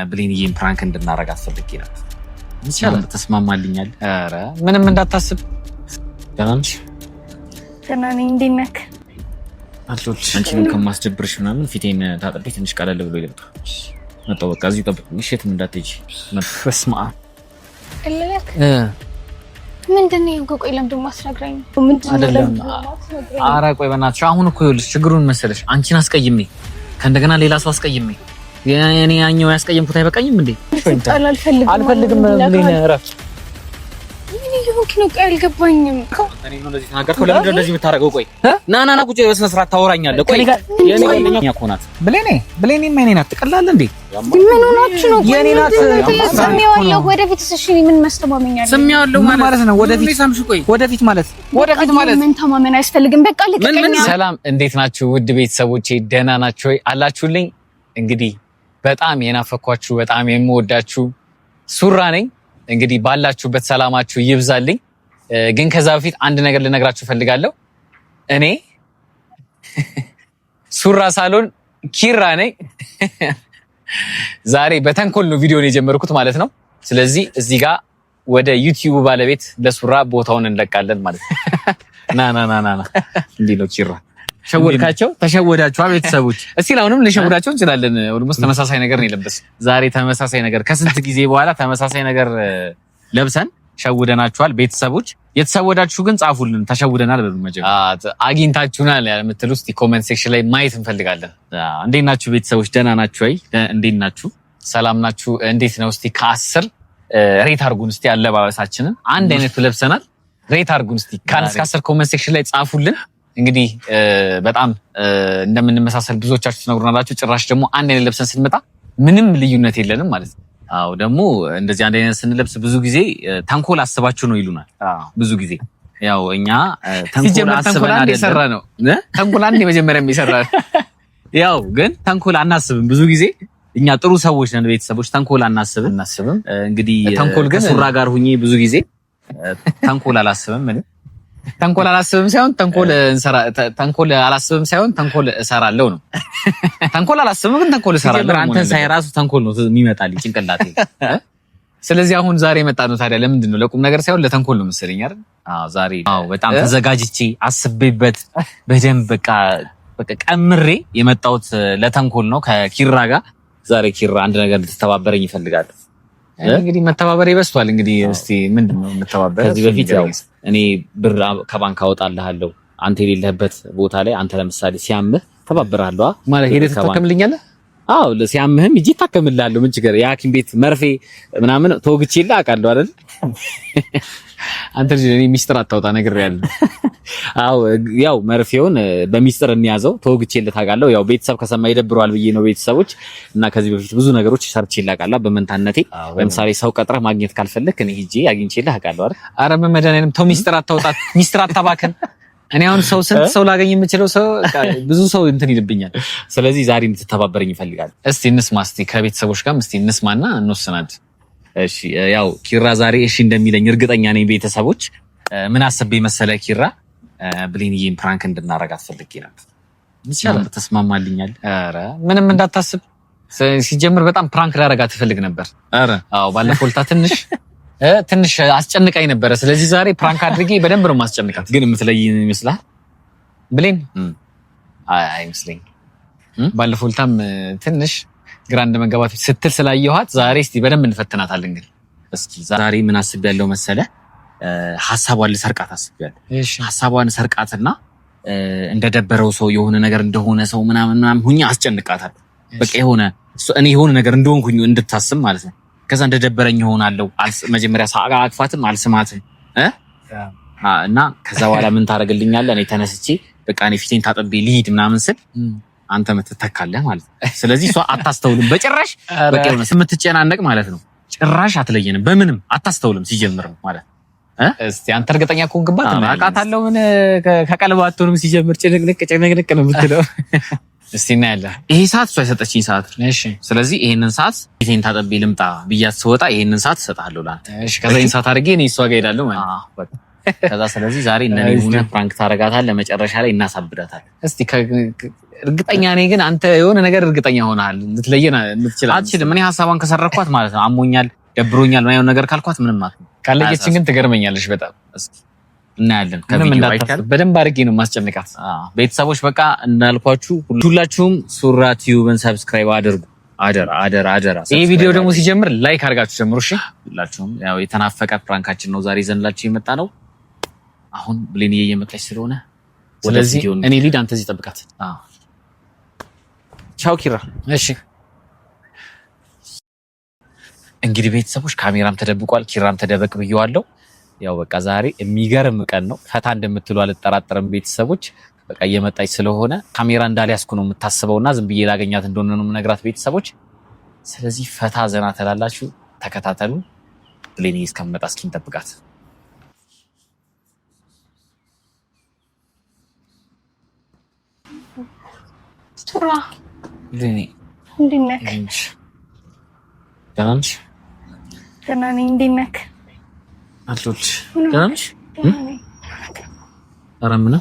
ብሌንዬን ፕራንክ እንድናረጋት ፈልጌ ነበር። ይቻላል? ተስማማልኛል? ኧረ ምንም እንዳታስብ። ደህና ነሽ? ደህና ነኝ። እንዴት ነህ? አልኩልሽ። አንቺንም ከማስደብርሽ ምናምን ፊቴን ታጥቤ ትንሽ ቀለል ብሎ ይልጣ መጣሁ። በቃ እዚሁ ጠብቂኝ፣ የትም እንዳትሄጂ። በስመ አብ እለለክ ምንድን ነው? ቆይ ለምን ደሞ አስነግረኝ? አይደለም። ኧረ ቆይ በእናትሽ አሁን እኮ ይኸውልሽ ችግሩን መሰለሽ፣ አንቺን አስቀይሜ ከእንደገና ሌላ ሰው አስቀይሜ የኔ ያኛው ያስቀየምኩት አይበቃኝም እንዴ? አልፈልግም። ምን እረፍ። ምን ይሁን ነው? ቆይ አልገባኝም። እኔ ነው እንደዚህ ተናገርኩ። ለምን እንደዚህ የምታረገው? ቆይ ና ቁጭ በስነ ስርዓት ታወራኛለህ። ቆይ የኔ ጓደኛ እኮ ናት ብሌኔ ምን ናት? ትቀላለህ እንዴ? ምን ሆናችሁ ነው? የኔ ናት። ስሜዋለሁ። ወደፊት እሺ፣ ምን ማስተማመኛለሁ? ስሜዋለሁ ማለት ነው። ወደፊት ማለት ምን ተማመን አያስፈልግም። በቃ ልቀቀኝ። ሰላም፣ እንዴት ናችሁ ውድ ቤተሰቦቼ? ደህና ናችሁ ወይ? አላችሁልኝ? እንግዲህ በጣም የናፈኳችሁ በጣም የምወዳችሁ ሱራ ነኝ። እንግዲህ ባላችሁበት ሰላማችሁ ይብዛልኝ። ግን ከዛ በፊት አንድ ነገር ልነግራችሁ ፈልጋለሁ። እኔ ሱራ ሳሎን ኪራ ነኝ። ዛሬ በተንኮል ነው ቪዲዮን የጀመርኩት ማለት ነው። ስለዚህ እዚህ ጋር ወደ ዩቲዩብ ባለቤት ለሱራ ቦታውን እንለቃለን ማለት ነው። ና እንዲህ ነው ኪራ። ሸወድካቸው? ተሸወዳችሁ ቤተሰቦች። እስቲ አሁንም ልሸወዳቸው እንችላለን። ኦልሞስት ተመሳሳይ ነገር ነው የለበስን ዛሬ። ተመሳሳይ ነገር ከስንት ጊዜ በኋላ ተመሳሳይ ነገር ለብሰን ሸውደናችኋል ቤተሰቦች። የተሸወዳችሁ ግን ጻፉልን። ተሸውደናል በሉ መጀመሪያ። አግኝታችሁናል የምትሉ እስቲ ኮሜንት ሴክሽን ላይ ማየት እንፈልጋለን። እንዴት ናችሁ ቤተሰቦች? ደህና ናችሁ ወይ? እንዴት ናችሁ? ሰላም ናችሁ? እንዴት ነው? እስቲ ከ10 ሬት አድርጉን እስቲ። አለባበሳችንን አንድ አይነት ለብሰናል። ሬት አድርጉን እስቲ ከ1 እስከ 10 ኮሜንት ሴክሽን ላይ ጻፉልን። እንግዲህ በጣም እንደምንመሳሰል ብዙዎቻችሁ ትነግሩናላችሁ። ጭራሽ ደግሞ አንድ አይነት ለብሰን ስንመጣ ምንም ልዩነት የለንም ማለት ነው። አዎ ደግሞ እንደዚህ አንድ አይነት ስንለብስ ብዙ ጊዜ ተንኮል አስባችሁ ነው ይሉናል። ብዙ ጊዜ ያው እኛ ተንኮል አስበን አይደለም ነው ተንኮል አንድ የመጀመሪያ የሚሰራ ያው ግን ተንኮል አናስብም። ብዙ ጊዜ እኛ ጥሩ ሰዎች ነን ቤተሰቦች፣ ተንኮል አናስብም። እንግዲህ ተንኮል ግን ሱራ ጋር ሁኜ ብዙ ጊዜ ተንኮል አላስብም ምን ተንኮል አላስብም ሳይሆን ተንኮል አላስብም ሳይሆን ተንኮል እሰራለሁ ነው። ተንኮል አላስብም ግን ተንኮል እሰራለሁ። አንተን ሳይ ራሱ ተንኮል ነው የሚመጣልኝ ጭንቅላቴ። ስለዚህ አሁን ዛሬ መጣ ነው ታዲያ ለምንድን ነው? ለቁም ነገር ሳይሆን ለተንኮል ነው መሰለኝ አይደል? ዛሬ በጣም ተዘጋጅቼ አስቤበት በደንብ በቃ ቀምሬ የመጣሁት ለተንኮል ነው ከኪራ ጋር። ዛሬ ኪራ አንድ ነገር እንድትተባበረኝ ይፈልጋል። እንግዲህ መተባበር ይበስቷል። እንግዲህ እስቲ ምንድነው መተባበር? ከዚህ በፊት ያው እኔ ብር ከባንክ አወጣልሃለሁ አንተ የሌለህበት ቦታ ላይ አንተ ለምሳሌ ሲያምህ ተባብራለሁ ማለት ሄደህ ትታከምልኛለህ። አዎ ሲያምህም እጂ ታከምልሃለሁ። ምን ችግር? የሐኪም ቤት መርፌ ምናምን ተወግቼልህ አውቃለሁ አይደል? አንተ ልጅ እኔ ሚስጥር አታውጣ ነግሬያለሁ። አዎ ያው መርፌውን በሚስጥር እንያዘው ተወግቼልህ ታውቃለሁ። ያው ቤተሰብ ከሰማ ይደብረዋል ብዬ ነው ቤተሰቦች። እና ከዚህ በፊት ብዙ ነገሮች ሰርቼልህ አውቃለሁ በመንታነቴ። ለምሳሌ ሰው ቀጥረህ ማግኘት ካልፈለክ እኔ ሂጄ አግኝቼልህ አውቃለሁ አይደል? ኧረ በመድኃኒዓለም ተው፣ ሚስጥር አታውጣ፣ ሚስጥር አታባከን። እኔ አሁን ስንት ሰው ላገኝ የምችለው ሰው ብዙ ሰው እንትን ይልብኛል። ስለዚህ ዛሬ እንድትተባበረኝ ይፈልጋል። እስቲ እንስማ፣ እስቲ ከቤተሰቦች ጋር እስቲ እንስማና እንወስናለን። እሺ ያው ኪራ ዛሬ እሺ እንደሚለኝ እርግጠኛ ነኝ ቤተሰቦች። ምን አስቤ መሰለ ኪራ ብሌንዬን ፕራንክ እንድናረጋት ፈልጌ ነበር። ይቻላል? ተስማማልኛል? ኧረ ምንም እንዳታስብ። ሲጀምር በጣም ፕራንክ ላረጋት ትፈልግ ነበር። ኧረ አዎ ባለፈው ልታ ትንሽ አስጨንቃኝ ነበረ። ስለዚህ ዛሬ ፕራንክ አድርጌ በደንብ ነው ማስጨንቃት። ግን የምትለይ ይመስላል ብሌን? አይመስለኝም። ባለፈው ልታም ትንሽ ግራ እንደመጋባት ስትል ስላየኋት ዛሬ እስቲ በደንብ እንፈትናታለን። ግን እስኪ ዛሬ ምን አስቤያለሁ መሰለ? ሐሳቧን ልሰርቃት አስቤያለሁ። እሺ ሐሳቧን ሰርቃትና እንደደበረው ሰው የሆነ ነገር እንደሆነ ሰው ምናምን ሁኛ አስጨንቃታል። በቃ እኔ የሆነ ነገር እንደሆንኩኝ እንድታስብ ማለት ነው። ከዛ እንደደበረኝ ሆናለሁ። መጀመሪያ አቅፋትም አልስማትም እና ከዛ በኋላ ምን ታደርግልኛለህ? እኔ ተነስቼ በቃ እኔ ፊቴን ታጥቤ ልሂድ ምናምን ስል አንተ ምትተካለህ ማለት ነው። ስለዚህ እሷ አታስተውልም በጭራሽ። በቃ የሆነ የምትጨናነቅ ማለት ነው። ጭራሽ አትለየንም፣ በምንም አታስተውልም ሲጀምር ማለት ነው። እስቲ አንተ እርግጠኛ ከሆንክባት አውቃታለሁ። ምን ከቀልባ አትሆንም ሲጀምር። ጭንቅንቅ ነው የምትለው። እስቲ እናያለን። ይሄ ሰዓት እሷ የሰጠችኝ ሰዓት ነው። እሺ ስለዚህ ይሄንን ሰዓት ፊቴን ታጥቤ ልምጣ ብያት ስወጣ ይሄንን ሰዓት እሰጥሃለሁ ላንተ። እሺ ከዛ ይሄን ሰዓት አድርጌ እኔ እሷ ጋር እሄዳለሁ ማለት ነው። ከዛ ስለዚህ ዛሬ እነኔ ሆነ ፕራንክ ታረጋታለህ፣ መጨረሻ ላይ እናሳብዳታለን። እስቲ እርግጠኛ ነኝ ግን አንተ የሆነ ነገር እርግጠኛ ሆነሃል ልትለየና ልትችል አትችልም። እኔ ሐሳቧን ከሰረኳት ማለት ነው አሞኛል ደብሮኛል ማለት ነገር ካልኳት ምንም ማለት ነው። ካለየችን ግን ትገርመኛለሽ በጣም እስኪ እናያለን። ከቪዲዮ አይካል በደንብ አድርጌ ነው ማስጨነቃት። ቤተሰቦች በቃ እንዳልኳችሁ ሁላችሁም ሱራ ቲዩብን ሰብስክራይብ አድርጉ አደራ። ይሄ ቪዲዮ ደግሞ ሲጀምር ላይክ አድርጋችሁ ጀምሩ እሺ። ሁላችሁም ያው የተናፈቀ ፕራንካችን ነው ዛሬ ይዘንላችሁ የመጣ ነው። አሁን ብሌንዬ እየመጣች ስለሆነ ስለዚህ እኔ ሊድ አንተ እዚህ ጠብቃት። ቻው ኪራ። እሺ እንግዲህ ቤተሰቦች ካሜራም ተደብቋል፣ ኪራም ተደበቅ ብየዋለሁ። ያው በቃ ዛሬ የሚገርም ቀን ነው። ፈታ እንደምትሉ አልጠራጠርም ቤተሰቦች። በቃ እየመጣች ስለሆነ ካሜራ እንዳልያዝኩ ነው የምታስበውና ዝም ብዬ ላገኛት እንደሆነ ነው የምነግራት ቤተሰቦች። ስለዚህ ፈታ ዘና ተላላችሁ ተከታተሉ። ብሌንዬ እስከምመጣ እስኪ እንጠብቃት። ሱራ ብሌንዬ እንዴት ነህ? ደህና ነሽ? ደህና ነኝ። እንዴት ነህ? አለሁልሽ። ደህና ነሽ? ኧረ ምን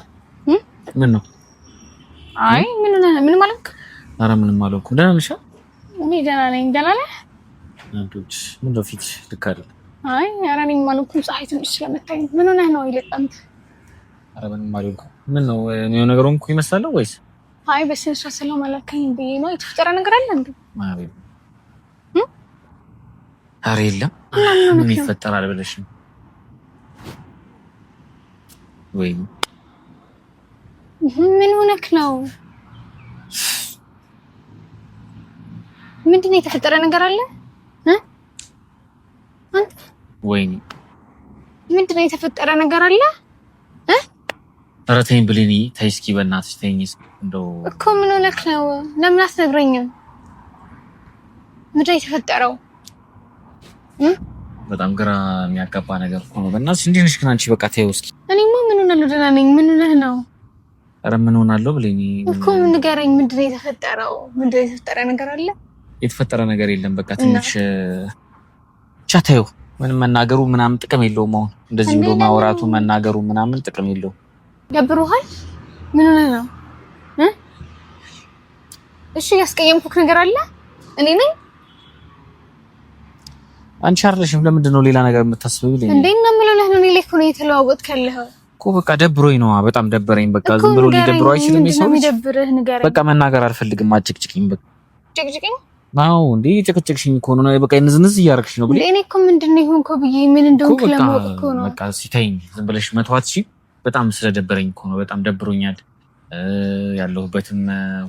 ነው? አይ ምን ማለት? ኧረ ምንም አልሆንኩም። ደህና ነሽ? እኔ ደህና ነኝ። ደህና ነህ? አለሁልሽ። ምን ነው ፊትሽ ልክ አይደለም። አይ ኧረ እኔም አልሆንኩም። ፀሐይ ትንሽ ስለመታኝ። ምን ሆነህ ነው ይለጣንት? ኧረ ምንም አልሆንኩም። ምን ነው የሆነ ነገር ሆንኩ ይመስላለሁ ወይስ? አይ በስነ ስርዓት ሰላም አላልከኝ ብዬ ነው። የተፈጠረ ነገር አለ እንዴ? ኧረ የለም። ምን ይፈጠራል ብለሽ ነው ወይ? ምን ሆነክ ነው? ምንድን ነው የተፈጠረ ነገር አለ? አንተ ወይኔ ምንድን ነው የተፈጠረ ነገር አለ? ኧረ ተይኝ ብሌንዬ፣ ተይ እስኪ በእናትሽ ተይኝ። እንደው እኮ ምን ሆነክ ነው? ለምን አትነግረኝም? ምንድን ነው የተፈጠረው? በጣም ግራ የሚያጋባ ነገር እኮ ነው። በእናትሽ እንዴት ነሽ ግን አንቺ? በቃ ተይው እስኪ። እኔማ ምን ሆናለሁ? ደህና ነኝ። ምን ሆነህ ነው? ኧረ ምን ሆናለሁ ብሌንዬ እኮ ንገረኝ። ምንድን ነው የተፈጠረው? ምንድን ነው የተፈጠረ ነገር አለ? የተፈጠረ ነገር የለም። በቃ ትንሽ ብቻ ተይው። ምንም መናገሩ ምናምን ጥቅም የለውም። አሁን እንደዚህ ብሎ ማውራቱ መናገሩ ምናምን ጥቅም የለውም። ደብሮሃል? ምን ሆነህ ነው? እሺ ያስቀየምኩክ ነገር አለ? እኔ ነኝ? አንቺ አይደለሽም። ለምንድን ነው ሌላ ነገር የምታስበው? ይለኝ እንዴ እና ምን ሆነህ ነው? እኔ ላይ እኮ ነው የተለዋወጥክ ያለኸው እኮ። በቃ ደብሮኝ ነው። በጣም ደበረኝ። በቃ ዝም ብሎ ሊደብረው አይችልም። ይሰው በቃ መናገር አልፈልግም። አጭቅጭቅኝ በቃ ጭቅጭቅኝ። አዎ እንዴ ጭቅጭቅሽኝ እኮ ነው። በቃ ንዝንዝ እያደረግሽ ነው ብለኝ። እኔ እኮ ምንድነው ይሆንከው ብዬ ምን እንደሆንክ ለማወቅ እኮ ነው። በቃ ሲተይኝ ዝም ብለሽ መተዋት። እሺ በጣም ስለደበረኝ እኮ ነው። በጣም ደብሮኛል። ያለሁበትም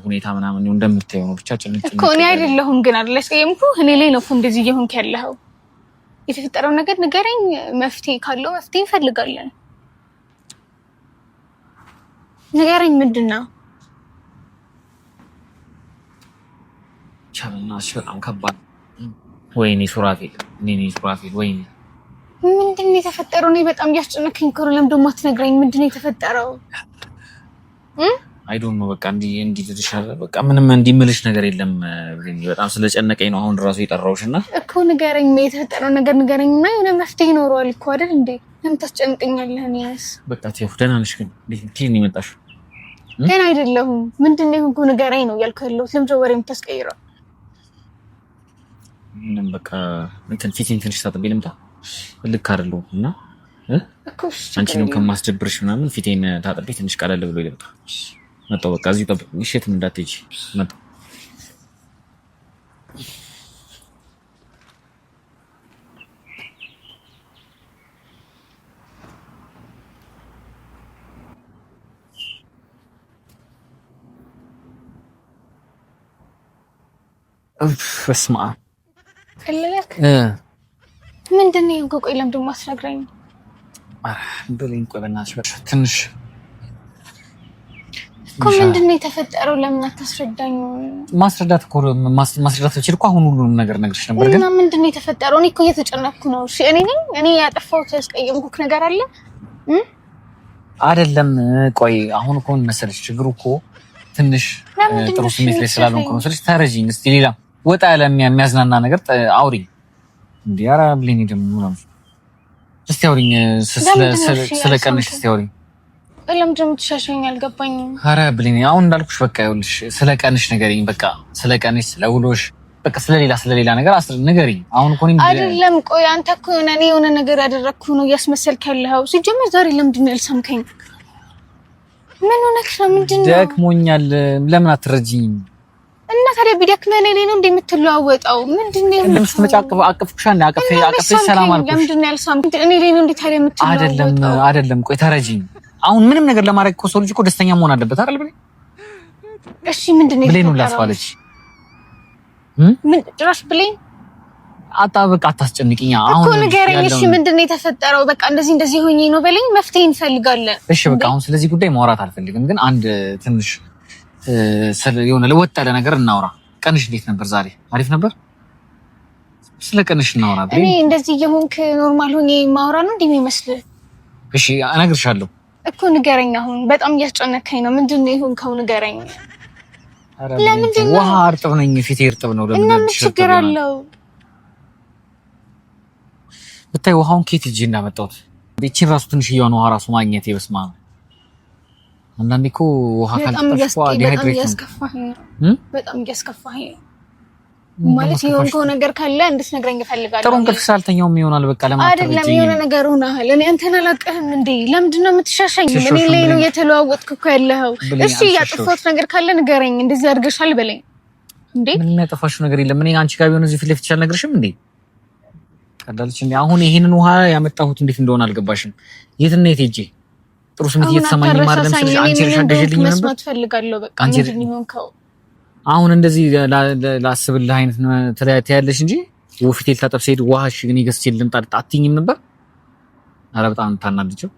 ሁኔታ ምናምን እንደምታየው ነው። ብቻ ጭንጭ እኮ እኔ አይደለሁም ግን አይደለሽ ቀየምኩ። እኔ ላይ ነው እኮ እንደዚህ እየሆንክ ያለኸው። የተፈጠረው ነገር ንገረኝ። መፍትሄ ካለው መፍትሄ እንፈልጋለን። ንገረኝ። ምንድን ነው? ቻናሽ በጣም ከባድ። ወይኔ ሱራፌል፣ ወይኔ ሱራፌል፣ ወይኔ ምንድን ነው የተፈጠረው? እኔ በጣም እያስጨነቀኝ እኮ ነው። ለምን ደግሞ አትነግረኝ? ምንድን ነው የተፈጠረው? አይ ዶንት ኖ። በቃ እንዲህ ትልሻለ። በቃ ምንም እንዲምልሽ ነገር የለም። በጣም ስለጨነቀኝ ነው አሁን ራሱ የጠራሁሽና እኮ ንገረኝ። የተፈጠረው ነገር ንገረኝና የሆነ መፍትሄ ይኖረዋል እኮ አይደል እንዴ? ለምን ታስጨንቀኛለህ? እኔስ በቃ ተይው። ደህና ነሽ ግን? እንዴት ነው የመጣሽው? ደህና አይደለሁም። ምንድን ነው እኮ ንገረኝ ነው ያልኩህ ያለሁት። ለምን ወሬ የምታስቀይረው? ምንም በቃ እንትን ፊቴን ትንሽ ታጥቤ ልምጣ። ልክ አይደለሁም እና አንቺንም ከማስደብርሽ ምናምን ፊቴን ታጥቤ ትንሽ ቀለል ብሎ ይልምጣ። መጣሁ በቃ እዚሁ ጠብቅ። እሺትም እንዳትሄጂ መጣሁ። በስመ አብ ቀለለክ። ምንድን ነው የሆንከው? ቆይ ለምን ደግሞ አትነግረኝም? ብሌን ቆይ በእናትሽ ትንሽ እኮ ምንድን ነው የተፈጠረው? ለምን አታስረዳኝ? ማስረዳት ብችል እኮ አሁን ሁሉንም ነገር ነግርሽ ነበር። ግን ምንድን ነው የተፈጠረው? እኔ እኮ እየተጨነኩ ነው። እሺ እኔ ያጠፋሁት ያስቀየምኩክ ነገር አለ አይደለም? ቆይ አሁን እኮ ምን መሰለሽ ችግሩ እኮ ትንሽ ጥሩ ስሜት ላይ ስላልሆንኩ ነው። ስለዚህ ተረጂኝ እስቲ። ሌላ ወጣ ያለ የሚያዝናና ነገር አውሪኝ። እንዴ ኧረ ብሌን ደግሞ ምናምን እስቲ አውሪኝ። ስለቀንሽ እስቲ አውሪኝ ለምንድን ነው የምትሻሸኝ? አልገባኝም። ኧረ ብሌን አሁን እንዳልኩሽ በቃ ይኸውልሽ ስለ ቀንሽ ንገሪኝ። በቃ ስለ ቀንሽ፣ ስለ ውሎሽ፣ በቃ ስለሌላ ነገር ንገሪኝ። አሁን እኮ አይደለም። ቆይ አንተ እኮ የሆነ ነገር ያደረግኩ ነው እያስመሰልክ ያለኸው። ሲጀመር ዛሬ ለምንድን ነው ያልሰምከኝ? ምን ሆነህ ነው? ምንድን ነው? ደክሞኛል። ለምን አትረጂኝም? እና ታዲያ ቢደክመህ እኔ ነው እንደምትለዋወጠው? ምንድን ነው እንደምትመጪ አቅፍኩሽ አንዴ አቅፌ ሰላም አልኩሽ። ለምንድን ነው ያልሰምከኝ? እኔ ነው እንዴ ታዲያ የምትለዋወጠው? አይደለም። ቆይ ተረጂኝ። አሁን ምንም ነገር ለማድረግ እኮ ሰው ልጅ እኮ ደስተኛ መሆን አለበት አይደል? እሺ ምንድን ነው ብሌን ላስፋለች? ምን ጭራሽ ብሌን በቃ አታስጨንቂኝ። አሁን እኮ ንገረኝ። እሺ ምንድን ነው የተፈጠረው? በቃ እንደዚህ ሆኜ ነው በለኝ። መፍትሄ እንፈልጋለን። እሺ በቃ አሁን ስለዚህ ጉዳይ ማውራት አልፈልግም፣ ግን አንድ ትንሽ የሆነ ለወጥ ያለ ነገር እናውራ። ቀንሽ እንዴት ነበር ዛሬ? አሪፍ ነበር? ስለ ቀንሽ እናውራ። እኔ እንደዚህ እየሆንክ ኖርማል ሆኜ ማውራ ነው እንዴ የሚመስልህ? እሺ እነግርሻለሁ እኮ ንገረኝ። አሁን በጣም እያስጨነከኝ ነው። ምንድን ነው የሆንከው? ንገረኝ። ለምንድን ነው? ውሃ እርጥብ ነኝ፣ ፊቴ እርጥብ ነው። እና ምን ችግር አለው? ብታይ ውሃውን ኬት እጄ እንዳመጣሁት ቤቺን ራሱ ትንሽዬውን ውሃ ራሱ ማግኘት ይበስማ ነው። አንዳንዴ እኮ ውሃ ካልጠጣሽ ዲሃይድሬት ነው። በጣም እያስከፋኝ ነው። ማለት የሆንከው ነገር ካለ እንድትነግረኝ እፈልጋለሁ። ጥሩ እንቅልፍ ሳልተኛውም ይሆናል። በቃ አይደለም የሆነ ነገር ሆነሃል። እኔ አንተን አላውቅህም እንዴ? ለምንድን ነው የምትሻሻኝ? እኔ ላይ ነው እየተለዋወጥክ እኮ ያለኸው። እሺ ያጠፋሁት ነገር ካለ ንገረኝ። እንደዚህ አድርገሻል በለኝ። እንዴ ምን ያጠፋሽው ነገር የለም። እኔ አንቺ ጋር ቢሆን እዚህ ፊት ለፊት አልነግርሽም እንዴ? ቀዳልሽ እንዴ? አሁን ይሄንን ውሃ ያመጣሁት እንዴት እንደሆነ አልገባሽም? የት እና የት ሄጄ ጥሩ ስሜት እየተሰማኝ ማርለም ስለዚህ አንቺ ረሻደሽልኝ ነበር። መስማት ፈልጋለሁ። በቃ ምንድን ነው የሆንከው? አሁን እንደዚህ ላስብልህ አይነት ትያለሽ እንጂ ወፍቴ ልታጠብ ስሄድ ውሃሽ ግን ይገስቼ ልምጣ አትይኝም ነበር። ኧረ በጣም ታናድጀው።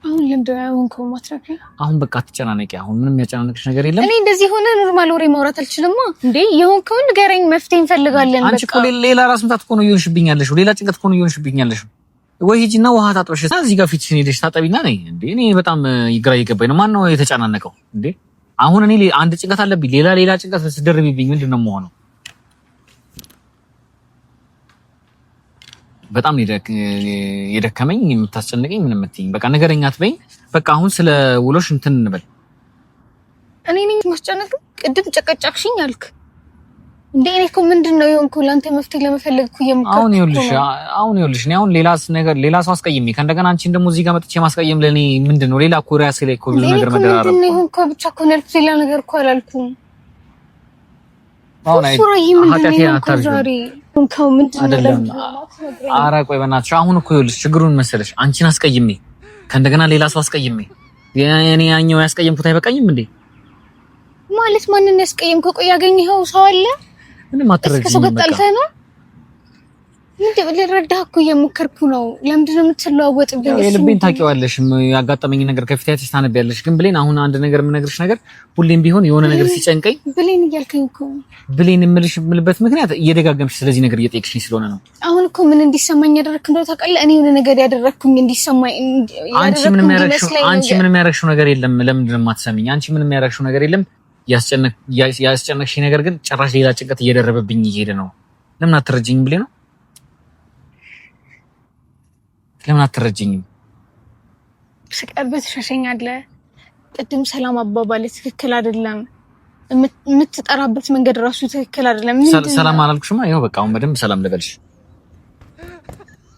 አሁን ለምንድን ነው የሆንከው? ማትረፊ አሁን በቃ አትጨናነቂ። አሁን ምንም ያጨናነቅሽ ነገር የለም። እኔ እንደዚህ ሆነ ኖርማል ወሬ ማውራት አልችልማ እንዴ? የሆንከውን ንገረኝ። መፍትሄ እንፈልጋለን። አንቺ እኮ ሌላ ራስ ምታት እኮ ነው እየሆንሽብኛለሽ። ሌላ ጭንቀት እኮ ነው እየሆንሽብኛለሽ። ወይ ሂጂና ውሃ ታጥበሽ እዚህ ጋር ፊትሽን ሄደሽ ታጠቢና ነይ። እንዴ እኔ በጣም ይግራ እየገባኝ ነው። ማን ነው የተጨናነቀው እንዴ? አሁን እኔ አንድ ጭንቀት አለብኝ፣ ሌላ ጭንቀት ስትደርብብኝ ምንድን ነው የምሆነው? በጣም የደከመኝ የምታስጨንቀኝ ምን የምትይኝ? በቃ ነገረኛ አትበይኝ። በቃ አሁን ስለ ውሎሽ እንትን እንበል። እኔ ነኝ ማስጨነቅ? ቅድም ጨቀጨቅሽኝ አልክ እንዴ? እኔ እኮ ምንድነው የሆንኩት? ላንተ መፍትሄ ለመፈለግ እኮ የምከፍተው አሁን ይኸውልሽ እኔ አሁን ሌላ ሰው አስቀይሜ ከእንደገና አንቺን ደግሞ እዚህ ጋር መጥቼ ማስቀየም ለኔ ምንድነው? ሌላ እኮ ራሴ ላይ እኮ ብዙ ነገር መደራረብ ምንድነው የሆንኩት? ብቻ እኮ ነው ሌላ ነገር እኮ አላልኩም። አሁን ኧረ ቆይ በእናትሽ አሁን እኮ ይኸውልሽ ችግሩን መሰለሽ አንቺን አስቀይሜ ከእንደገና ሌላ ሰው አስቀይሜ እኔ ያኛው ያስቀየምኩት አይበቃኝም እንዴ? ማለት ማንን ያስቀየምከው? ቆይ ያገኘኸው ሰው አለ? ምንም አትረጂኝ። በቃ ነው ምንድን ልረዳህ እኮ እየሞከርኩ ነው። ለምንድን ነው የምትለዋወጥብኝ? የልቤን ታውቂዋለሽ። ያጋጠመኝ ነገር ከፊታችሽ ታነቢያለሽ። ግን ብሌን አሁን አንድ ነገር የምነግርሽ ነገር ሁሌም ቢሆን የሆነ ነገር ሲጨንቀኝ ብሌን እያልከኝ እኮ ብሌን የምልበት ምክንያት እየደጋገምሽ ስለዚህ ነገር እየጠየቅሽኝ ስለሆነ ነው። አሁን እኮ ምን እንዲሰማኝ ያደረክ እንደው ታውቃለህ? እኔ የሆነ ነገር ያደረኩኝ እንዲሰማኝ አንቺ ምንም ያደረግሽው ነገር የለም። ለምንድን ነው የማትሰሚኝ? አንቺ ምንም ያደረግሽው ነገር የለም። ያስጨነቅሽ ነገር ግን ጭራሽ ሌላ ጭንቀት እየደረበብኝ እየሄደ ነው። ለምን አትረጂኝም ብሌ ነው? ለምን አትረጂኝም? ስቀርበት ትሸሸኛለህ። ቅድም ሰላም አባባል ትክክል አይደለም። የምትጠራበት መንገድ ራሱ ትክክል አይደለም። ሰላም አላልኩሽማ። ይኸው በቃ አሁን በደንብ ሰላም ልበልሽ።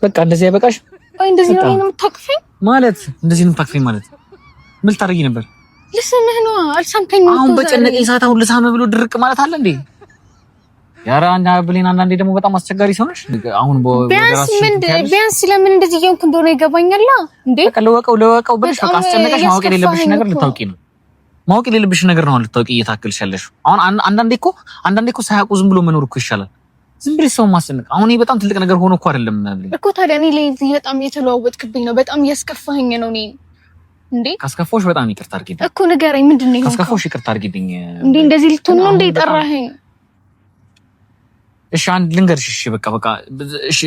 በቃ እንደዚህ አይበቃሽ? አይ እንደዚህ ነው የምታቅፈኝ ማለት እንደዚህ ነው የምታቅፈኝ ማለት ምን ልታረጊ ነበር? ልስምህ ነው። አልሰምከኝም። አሁን በጨነቀኝ ሰዓት አሁን ልሳምህ ብሎ ድርቅ ማለት አለ እንዴ? ያራ ብሌን አንዳንዴ ደግሞ በጣም አስቸጋሪ ሰው ነሽ። አሁን ቢያንስ ለምን እንደዚህ እየሆንኩ እንደሆነ ይገባኛል እንዴ? በቃ ለወቀው ብለሽ በቃ አስጨነቀሽ። ማወቅ የሌለብሽ ነገር ልታውቂ ነው። ማወቅ የሌለብሽ ነገር ነው ልታውቂ እየታከልሽ ያለሽ። አሁን አንዳንዴ እኮ ሳያውቁ ዝም ብሎ መኖር እኮ ይሻላል። ዝም ብለሽ ሰው ማስጨነቅ አሁን ይሄ በጣም ትልቅ ነገር ሆኖ እኮ አይደለም እኮ። ታዲያ እኔ ላይ በጣም እየተለዋወጥክብኝ ነው። በጣም እያስከፋኸኝ ነው። እኔ እንዴ ካስከፋሽ በጣም ይቅርታ አድርጊልኝ እኮ። ንገረኝ፣ ምንድን ነው ካስከፋሽ? ይቅርታ አድርጊልኝ እንዴ። እንደዚህ ልትሆን ነው እንዴ ጠራኸኝ? እሺ አንድ ልንገርሽ። እሺ በቃ እሺ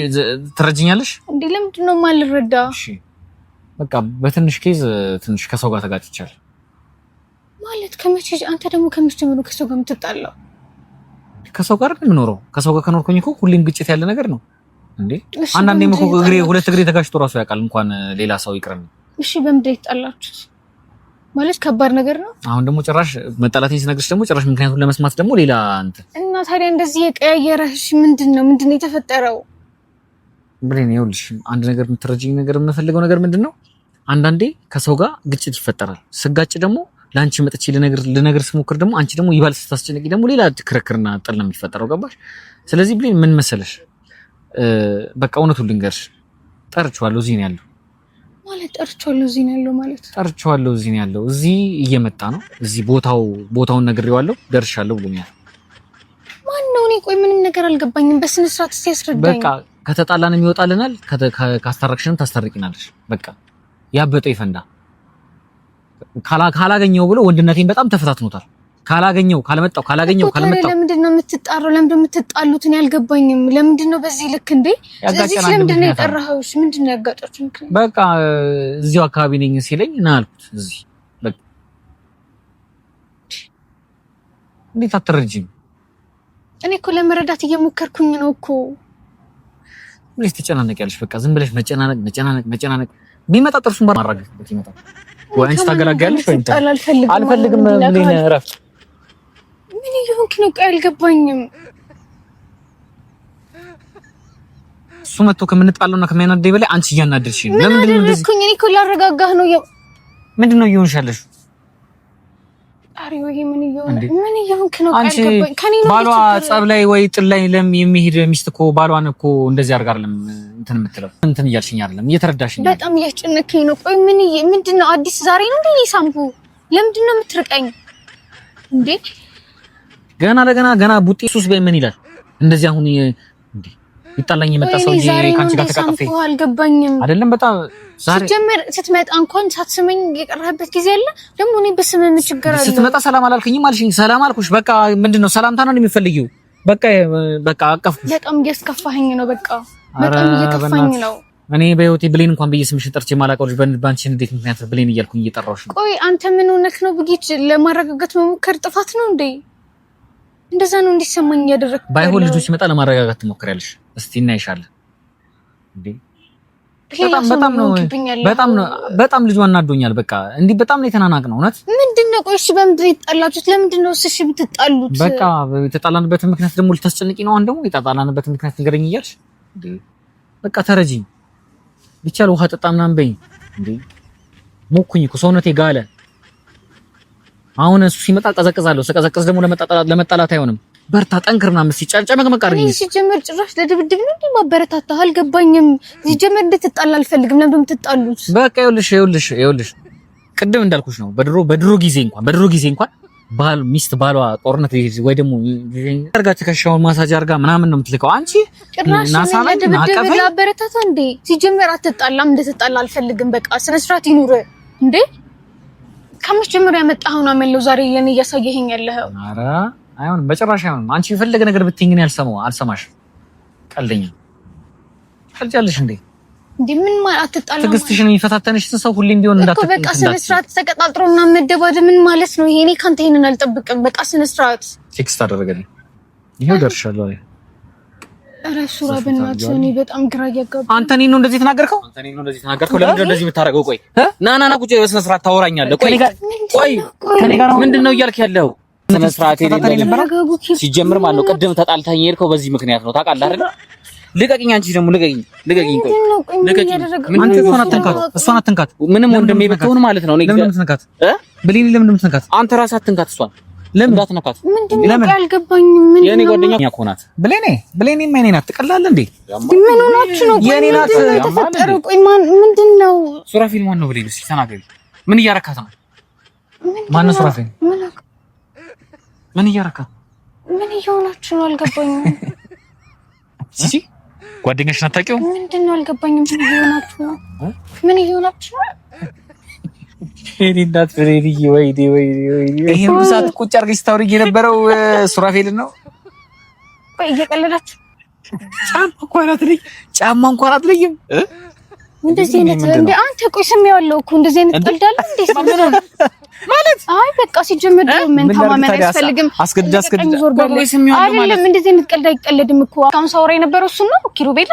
ትረጅኛለሽ እንዴ? ለምንድን ነው የማልረዳ? እሺ በቃ በትንሽ ኬዝ ትንሽ ከሰው ጋር ተጋጭቻለሁ። ማለት ከመቼ? አንተ ደግሞ ከመቼ ጀምሮ ከሰው ጋር የምትጣላው? ከሰው ጋር ነው የምኖረው። ከሰው ጋር ከኖርኩኝ እኮ ሁሌም ግጭት ያለ ነገር ነው። እንዴ አንዳንዴም እኮ ሁለት እግሬ ተጋጭቶ ራሱ ያውቃል እንኳን ሌላ ሰው ይቅርም። እሺ በምንድን ይጣላችሁት ማለት ከባድ ነገር ነው። አሁን ደግሞ ጭራሽ መጣላቴን ስነግርሽ ደግሞ ጭራሽ ምክንያቱም ለመስማት ደግሞ ሌላ አንተ እና ታዲያ እንደዚህ የቀያየረሽ ምንድነው የተፈጠረው? ብሌን ይኸውልሽ አንድ ነገር የምትረጂኝ ነገር የምፈልገው ነገር ምንድነው አንዳንዴ ከሰው ጋር ግጭት ይፈጠራል። ስጋጭ ደግሞ ላንቺ መጥቼ ለነገር ስሞክር ደግሞ አንቺ ደግሞ ይባል ስታስጨንቂ ደግሞ ሌላ ክርክርና ጥል ነው የሚፈጠረው። ገባሽ? ስለዚህ ብሌን ምን መሰለሽ በቃ እውነቱን ልንገርሽ ጠርቼዋለሁ እዚህ ነው ያለው ማለት ጠርቼዋለሁ እዚህ ነው ያለው ማለት ጠርቼዋለሁ እዚህ ነው ያለው እዚህ እየመጣ ነው እዚህ ቦታውን ነግሬዋለሁ ደርሻለሁ ብሎኛል። ማን ነው? እኔ ቆይ ምንም ነገር አልገባኝም። በስነ ስርዓት ሲያስረዳኝ በቃ ከተጣላንም ይወጣልናል ካስታረቅሽንም ታስታርቂናለሽ። በቃ ያበጠው ይፈንዳ ካላገኘው ብሎ ወንድነቴን በጣም ተፈታትኖታል። ካላገኘው ለምንድን ነው የምትጣራው? ለምንድን ነው የምትጣሉት? እኔ አልገባኝም። ለምንድን ነው በዚህ ልክ እንዴ? ስለዚህ ለምንድን ነው የጠራኸው? ምንድን ነው ያጋጫችሁ? በቃ እዚሁ አካባቢ ነኝ ሲለኝ ና አልኩት። እዚህ በቃ እንዴት አትረጂም? እኔ እኮ ለመረዳት እየሞከርኩኝ ነው እኮ። ምን ትጨናነቂያለሽ? በቃ ዝም ብለሽ መጨናነቅ ቢመጣ ጥርሱን ማራገፍበት ይመጣል። ወይ አንቺ ታገላግያለሽ ወይ እንት አልፈልግም ምን እረፍ። ምን ይሁን ነው ቆይ አልገባኝም። እሱ መጥቶ ከምንጣላውና ከሚያናደኝ በላይ አንቺ እያናደድሽኝ ነው። ለምንድን ነው እንደዚህ? እኔ እኮ ላረጋጋህ ነው። ምንድን ነው እየሆንሽ ያለሽ? አሪ ወይ ምን ይሁን ነው አንቺ ባሏ ጸብ ላይ ወይ ጥል ላይ የሚሄድ ሚስት እኮ ባሏን እኮ እንደዚህ አድርጋ አይደለም እንትን የምትለው እንትን እያልሽኝ አይደለም እየተረዳሽኝ ነው። በጣም እያስጨነቀኝ ነው። ቆይ ምንድነው አዲስ ዛሬ ነው እንዴ ሳምፑ? ለምንድን ነው የምትርቀኝ እንዴ? ገና ቡጤ ሱስ በምን ይላል እንደዚህ አሁን እንዴ ይጣላኝ የመጣ ሰው ይሄ ካንቺ ጋር ተቃቀፈ አልገባኝም። አይደለም በጣም ዛሬ ጀመር ስትመጣ እንኳን ሳትስመኝ የቀረህበት ጊዜ አለ። ደግሞ እኔ በስመም ችግር አለ። ስትመጣ ሰላም አላልከኝም አልሽኝ። ሰላም አልኩሽ። በቃ ምንድነው ሰላምታ ነው የሚፈልጊው? በቃ አቀፍኩሽ። በጣም እያስከፋኸኝ ነው። በቃ በጣም እየከፋኝ ነው። እኔ በህይወቴ ብሌን እንኳን በየስምሽ ጠርቼ ማላቀውልሽ ባንቺ እንዴት ምክንያት ብሌን እያልኩኝ እየጠራሁሽ ነው። ቆይ አንተ ምን ሆነህ ነው? ብጊት ለማረጋጋት መሞከር ጥፋት ነው እንዴ? እንደዛ ነው እንዲሰማኝ ያደረኩት። ባይሆን ልጆች ሲመጣ ለማረጋጋት ትሞክሪያለሽ። እስቲ እናይሻለን እንዴ። በጣም ልጅ አናዶኛል። በቃ እንዴ በጣም ነው የተናናቅነው። እውነት ምንድነው? ቆይ እሺ በምንድን ይጣላችሁት? ለምንድነው እሺ ብትጣሉት? በቃ የተጣላንበት ምክንያት ደግሞ ልታስጨንቂ ነው። አሁን ደግሞ የተጣላንበት ምክንያት ንገረኝ እያልሽ እንዴ በቃ ተረጂኝ። ቢቻል ውሃ ጠጣ ምናምን በይኝ እንዴ። ሞኩኝ እኮ ሰውነቴ ጋለ። አሁን እሱ ሲመጣ ቀዘቅዛለሁ። ስቀዘቅዝ ደግሞ ለመጣላት አይሆንም። በርታ ጠንክርና ሲጨመቅ መቃርኝ እኔ ሲጀመር ጭራሽ ለድብድብ ነው እንዴ ማበረታታ? አልገባኝም። ሲጀመር እንድትጣላ አልፈልግም። ለምን እንደምትጣሉት? በቃ ይኸውልሽ ቅድም እንዳልኩሽ ነው። በድሮ ጊዜ እንኳን ባል ሚስት ባሏ ጦርነት ወይ ደግሞ አርጋ ተከሻውን ማሳጅ አርጋ ምናምን ነው የምትልከው። አንቺ ናሳላይ ድብድብ ላበረታታ እንዴ? ሲጀመር አትጣላም። እንድትጣላ አልፈልግም። በቃ ስነ ስርዓት ይኑር እንዴ። ከመጀመሪያ ያመጣኸው ነው አመለው ዛሬ ለኔ እያሳየኸኝ ያለኸው። ኧረ አይሆንም፣ በጭራሽ አይሆንም። አንቺ የፈለገ ነገር ብትይኝ እኔ አልሰማሽም። ቀልደኛ ቀልጃለሽ እንዴ? ምን ማለት አትጣላም? ትዕግስትሽን የሚፈታተንሽ ሰው ሁሌም ቢሆን እንዳትጠብቂ። በቃ ስነ ስርዓት ተቀጣጥሮና መደባደብ ምን ማለት ነው? ይሄ እኔ ካንተ ይሄንን አልጠብቅም። በቃ ስነ ስርዓት ቴክስት አደረገልኝ። ይሄው ደርሻለሁ። ኧረ ሱራ በእናትህ እኔ በጣም ግራ እያጋባኝ። አንተ እኔን ነው እንደዚህ ተናገርከው? ለምንድን ነው እንደዚህ የምታደርገው? ቆይ ና ቁጭ በስነ ስርዓት ታወራኛለህ። ቆይ ከኔ ጋር ምንድን ነው እያልክ ያለው? ስነ ስርዓት ሲጀምር ማለት ነው። ቅድም ተጣልተኸኝ የሄድከው በዚህ ምክንያት ነው። ታውቃለህ አይደል? ልቀቂኝ። አንቺ ደግሞ ልቀቂኝ። ቆይ አንተ እሷን አትንካት። ምንም ወንድሜ ብትሆን ማለት ነው። ለምን እንደምትነካት ብሌኒ፣ ለምን እንደምትነካት? አንተ ራስህ አትንካት እሷን። ለምን እንዳትነካት? ለምን አልገባኝም። ምን የኔ ጓደኛ እኮ ናት ብሌኒ የኔ ናት። ትቀላለህ እንዴ? ምን ሆናችሁ ነው? የኔ ናት የተፈጠረው። ቆይ ምንድን ነው? ሱራፊል ማን ነው? ብሌኒ እስኪ ተናገሪ። ምን እያረካት ነው? ማን ነው ሱራፊል? ምን እያረካት? ምን እየሆናችሁ ነው? አልገባኝም። እሺ ጓደኛሽ አታውቂውም? ምንድን ነው? አልገባኝም። ምን እየሆናችሁ ነው? እኔ እናት ፍሬዲ ወይኔ ይሄን ብዛት ቁጭ አድርገሽ ስታወሪኝ የነበረው ሱራፌል ነው። ቆይ እየቀለዳችሁ? ጫማ እንኳን አትለይም። እንደዚህ አይነት እንደ አንተ ቆይ ስሜዋለሁ እኮ እንደዚህ አይነት ቀልዳለ እንዴ? ማለት አይ በቃ ሲጀመር ምን ተማመን አያስፈልግም። አስገድዳ አይደለም እንደዚህ አይነት ቀልድ አይቀለድም እኮ። አሁን ሳወራ የነበረው እሱ ነው ኪሩቤል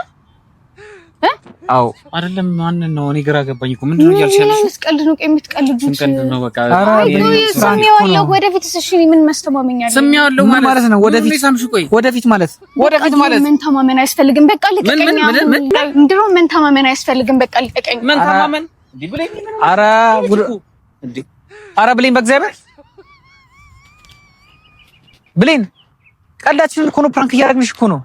አዎ አይደለም ማን ነው? እኔ ግራ ገባኝ እኮ ምንድን ነው እያልሻለሽ? መስቀል ነው የምትቀልዱት? ስንቀልድ ነው በቃ። ስሜዋለሁ ወደፊትስ። እሺ ምን ማስተማመኛለሁ? ስሜዋለሁ ማለት ነው ወደፊት። ወደፊት ማለት ምን ተማመን አያስፈልግም። በቃ ልቀቀኝ። ድሮ ምን ተማመን አያስፈልግም። በቃ ልቀቀኝ። ምን ተማመን? ኧረ ብሌን በእግዚአብሔር ብሌን ቀልዳችንን እኮ ነው፣ ፕራንክ እያደረግንሽ እኮ ነው።